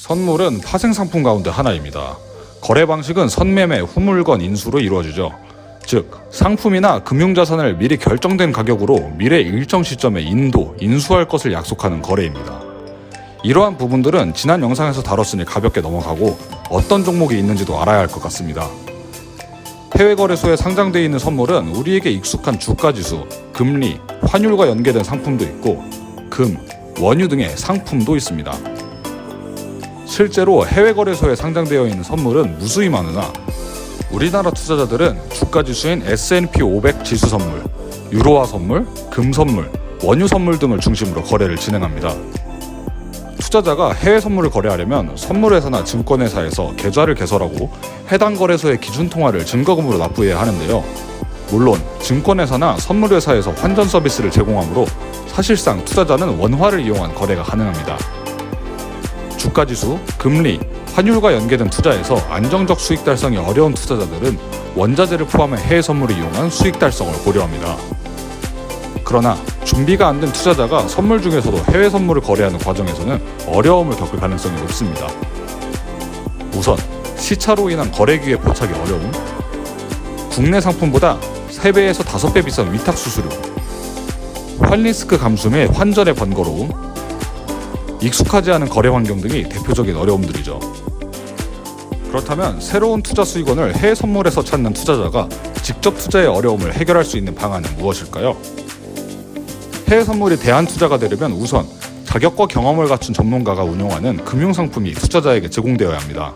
선물은 파생상품 가운데 하나입니다. 거래 방식은 선매매, 후물건, 인수로 이루어지죠. 즉, 상품이나 금융자산을 미리 결정된 가격으로 미래 일정 시점에 인수할 것을 약속하는 거래입니다. 이러한 부분들은 지난 영상에서 다뤘으니 가볍게 넘어가고 어떤 종목이 있는지도 알아야 할 것 같습니다. 해외거래소에 상장되어 있는 선물은 우리에게 익숙한 주가지수, 금리, 환율과 연계된 상품도 있고 금, 원유 등의 상품도 있습니다. 실제로 해외거래소에 상장되어 있는 선물은 무수히 많으나 우리나라 투자자들은 주가지수인 S&P 500 지수 선물, 유로화 선물, 금 선물, 원유 선물 등을 중심으로 거래를 진행합니다. 투자자가 해외 선물을 거래하려면 선물회사나 증권회사에서 계좌를 개설하고 해당 거래소의 기준통화를 증거금으로 납부해야 하는데요. 물론 증권회사나 선물회사에서 환전 서비스를 제공하므로 사실상 투자자는 원화를 이용한 거래가 가능합니다. 주가지수, 금리, 환율과 연계된 투자에서 안정적 수익 달성이 어려운 투자자들은 원자재를 포함해 해외 선물을 이용한 수익 달성을 고려합니다. 그러나 준비가 안 된 투자자가 선물 중에서도 해외 선물을 거래하는 과정에서는 어려움을 겪을 가능성이 높습니다. 우선 시차로 인한 거래 기회 포착이 어려움, 국내 상품보다 3배에서 5배 비싼 위탁 수수료, 환리스크 감수 및 환전의 번거로움, 익숙하지 않은 거래 환경 등이 대표적인 어려움들이죠. 그렇다면 새로운 투자 수익원을 해외 선물에서 찾는 투자자가 직접 투자의 어려움을 해결할 수 있는 방안은 무엇일까요? 해외 선물이 대안 투자가 되려면 우선 자격과 경험을 갖춘 전문가가 운용하는 금융상품이 투자자에게 제공되어야 합니다.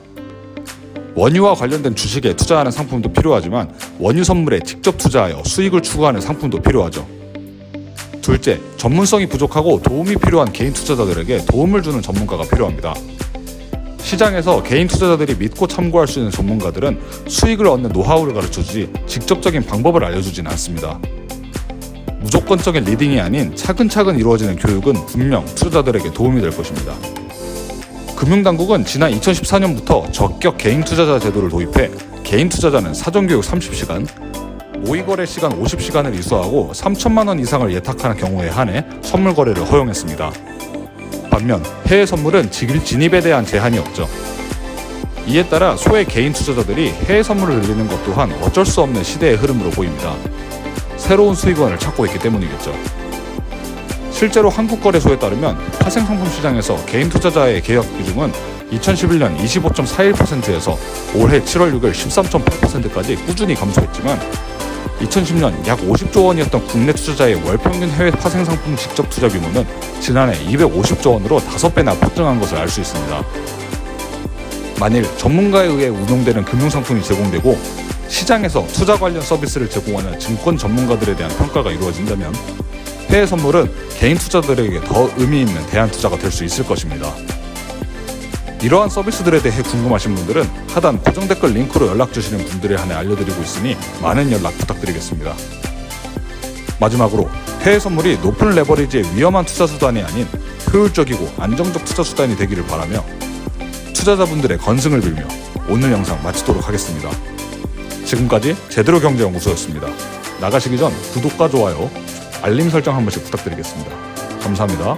원유와 관련된 주식에 투자하는 상품도 필요하지만 원유 선물에 직접 투자하여 수익을 추구하는 상품도 필요하죠. 둘째, 전문성이 부족하고 도움이 필요한 개인 투자자들에게 도움을 주는 전문가가 필요합니다. 시장에서 개인 투자자들이 믿고 참고할 수 있는 전문가들은 수익을 얻는 노하우를 가르쳐주지 직접적인 방법을 알려주진 않습니다. 무조건적인 리딩이 아닌 차근차근 이루어지는 교육은 분명 투자자들에게 도움이 될 것입니다. 금융당국은 지난 2014년부터 적격 개인 투자자 제도를 도입해 개인 투자자는 사전교육 30시간, 모의거래 시간 50시간을 이수하고 3천만 원 이상을 예탁하는 경우에 한해 선물 거래를 허용했습니다. 반면 해외 선물은 진입에 대한 제한이 없죠. 이에 따라 소액 개인 투자자들이 해외 선물을 늘리는 것 또한 어쩔 수 없는 시대의 흐름으로 보입니다. 새로운 수익원을 찾고 있기 때문이겠죠. 실제로 한국거래소에 따르면 파생상품 시장에서 개인 투자자의 계약 비중은 2011년 25.41%에서 올해 7월 6일 13.8%까지 꾸준히 감소했지만 2010년 약 50조 원이었던 국내 투자자의 월평균 해외 파생상품 직접 투자 규모는 지난해 250조 원으로 5배나 폭증한 것을 알 수 있습니다. 만일 전문가에 의해 운용되는 금융상품이 제공되고 시장에서 투자 관련 서비스를 제공하는 증권 전문가들에 대한 평가가 이루어진다면 해외 선물은 개인 투자자들에게 더 의미 있는 대안 투자가 될 수 있을 것입니다. 이러한 서비스들에 대해 궁금하신 분들은 하단 고정 댓글 링크로 연락 주시는 분들에 한해 알려드리고 있으니 많은 연락 부탁드리겠습니다. 마지막으로 해외 선물이 높은 레버리지의 위험한 투자 수단이 아닌 효율적이고 안정적 투자 수단이 되기를 바라며 투자자분들의 건승을 빌며 오늘 영상 마치도록 하겠습니다. 지금까지 제대로 경제연구소였습니다. 나가시기 전 구독과 좋아요, 알림 설정 한 번씩 부탁드리겠습니다. 감사합니다.